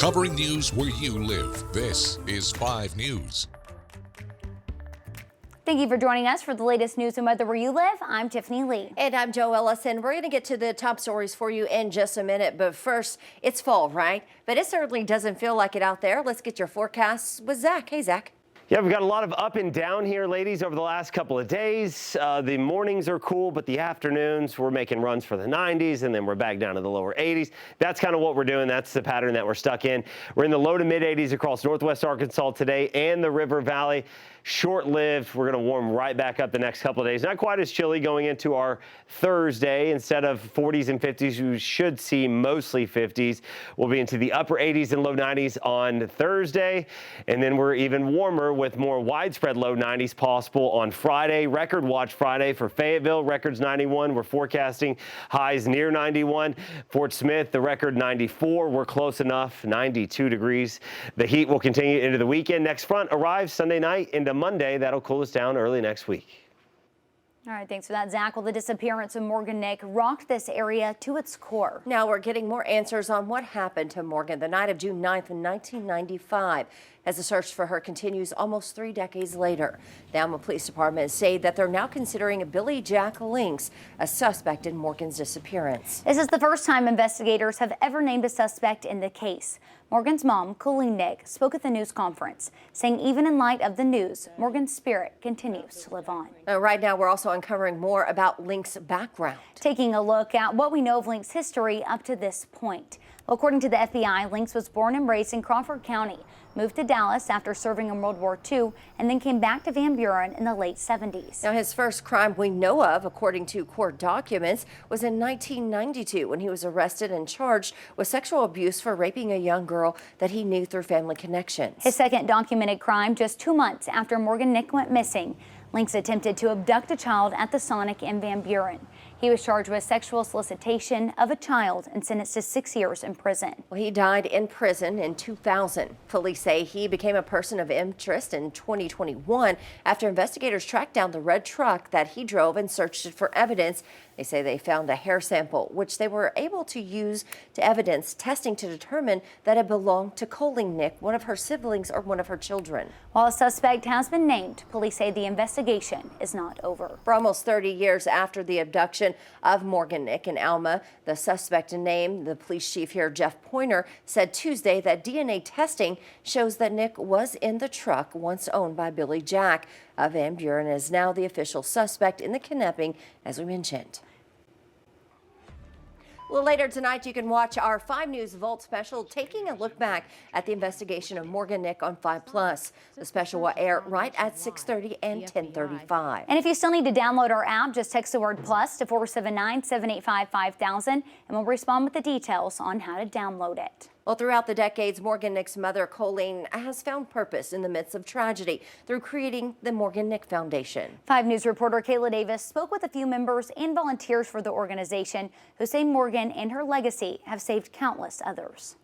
Covering news where you live. This is 5 News. Thank you for joining us for the latest news and weather where you live. I'm Tiffany Lee. And I'm Joe Ellison. We're going to get to the top stories for you in just a minute. But first, it's fall, right? But it certainly doesn't feel like it out there. Let's get your forecasts with Zach. Hey, Zach. Yeah, we've got a lot of up and down here, ladies, over the last couple of days. The mornings are cool, but the afternoons, we're making runs for the 90s, and then we're back down to the lower 80s. That's kind of what we're doing. That's the pattern that we're stuck in. We're in the low to mid 80s across northwest Arkansas today and the River Valley. Short-lived. We're going to warm right back up the next couple of days. Not quite as chilly going into our Thursday. Instead of 40s and 50s, you should see mostly 50s. We'll be into the upper 80s and low 90s on Thursday. And then we're even warmer with more widespread low 90s possible on Friday. Record watch Friday for Fayetteville. Records 91. We're forecasting highs near 91. Fort Smith, the record 94. We're close enough, 92 degrees. The heat will continue into the weekend. Next front arrives Sunday night into Monday. That'll cool us down early next week. All right, thanks for that, Zach. Well, the disappearance of Morgan Nick rocked this area to its core. Now we're getting more answers on what happened to Morgan the night of June 9th in 1995 as the search for her continues almost 3 decades later. The Alma Police Department say that they're now considering Billy Jack Links a suspect in Morgan's disappearance. This is the first time investigators have ever named a suspect in the case. Morgan's mom, Colleen Nick, spoke at the news conference, saying even in light of the news, Morgan's spirit continues to live on. Right now, we're also uncovering more about Link's background. Taking a look at what we know of Link's history up to this point. Well, according to the FBI, Links was born and raised in Crawford County, moved to Dallas after serving in World War II, and then came back to Van Buren in the late 70s. Now, his first crime we know of, according to court documents, was in 1992 when he was arrested and charged with sexual abuse for raping a young girl that he knew through family connections. His second documented crime just 2 months after Morgan Nick went missing. Links attempted to abduct a child at the Sonic in Van Buren. He was charged with sexual solicitation of a child and sentenced to 6 years in prison. Well, he died in prison in 2000. Police say he became a person of interest in 2021 after investigators tracked down the red truck that he drove and searched it for evidence. They say they found a hair sample, which they were able to use to evidence testing to determine that it belonged to Colleen Nick, one of her siblings or one of her children. While a suspect has been named, police say the investigation is not over. For almost 30 years after the abduction of Morgan Nick in Alma, the suspect named, the police chief here, Jeff Pointer, said Tuesday that DNA testing shows that Nick was in the truck once owned by Billy Jack. Van Buren is now the official suspect in the kidnapping, as we mentioned. Well, later tonight, you can watch our 5 News Vault special, taking a look back at the investigation of Morgan Nick on 5+. The special will air right at 6:30 and 10:35. And if you still need to download our app, just text the word plus to 479-785-5000, and we'll respond with the details on how to download it. Well, throughout the decades, Morgan Nick's mother, Colleen, has found purpose in the midst of tragedy through creating the Morgan Nick Foundation. 5 News reporter Kayla Davis spoke with a few members and volunteers for the organization who say Morgan and her legacy have saved countless others.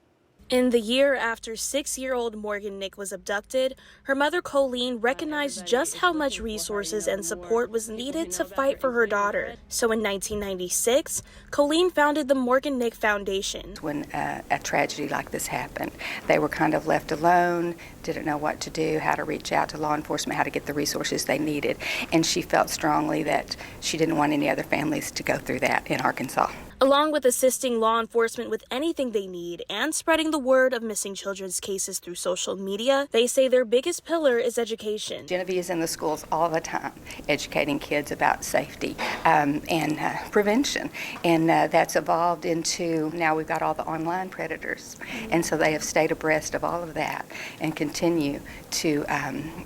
In the year after 6-year-old Morgan Nick was abducted, her mother Colleen recognized just how much resources and support was needed to fight for her daughter. So in 1996, Colleen founded the Morgan Nick Foundation. When a tragedy like this happened, they were kind of left alone, didn't know what to do, how to reach out to law enforcement, how to get the resources they needed. And she felt strongly that she didn't want any other families to go through that in Arkansas. Along with assisting law enforcement with anything they need and spreading the word of missing children's cases through social media, they say their biggest pillar is education. Genevieve is in the schools all the time, educating kids about safety and prevention. And that's evolved into, now we've got all the online predators. And so they have stayed abreast of all of that and continue to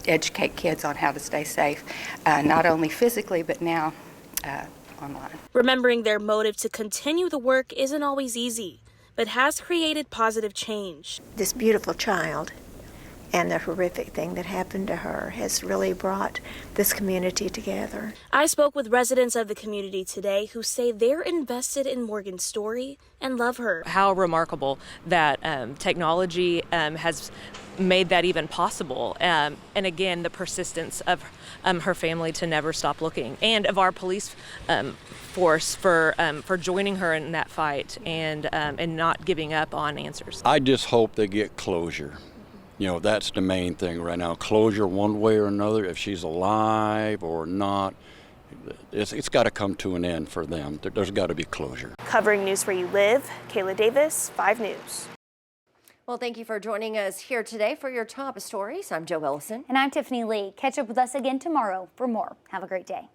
educate kids on how to stay safe, not only physically, but now online. Remembering their motive to continue the work isn't always easy, but has created positive change. This beautiful child and the horrific thing that happened to her has really brought this community together. I spoke with residents of the community today who say they're invested in Morgan's story and love her. How remarkable that technology has made that even possible. And again, the persistence of her family to never stop looking, and of our police force for joining her in that fight and not giving up on answers. I just hope they get closure. You know, that's the main thing right now. Closure one way or another, if she's alive or not. It's got to come to an end for them. There's got to be closure. Covering news where you live, Kayla Davis, 5 News. Well, thank you for joining us here today for your top stories. I'm Joe Ellison. And I'm Tiffany Lee. Catch up with us again tomorrow for more. Have a great day.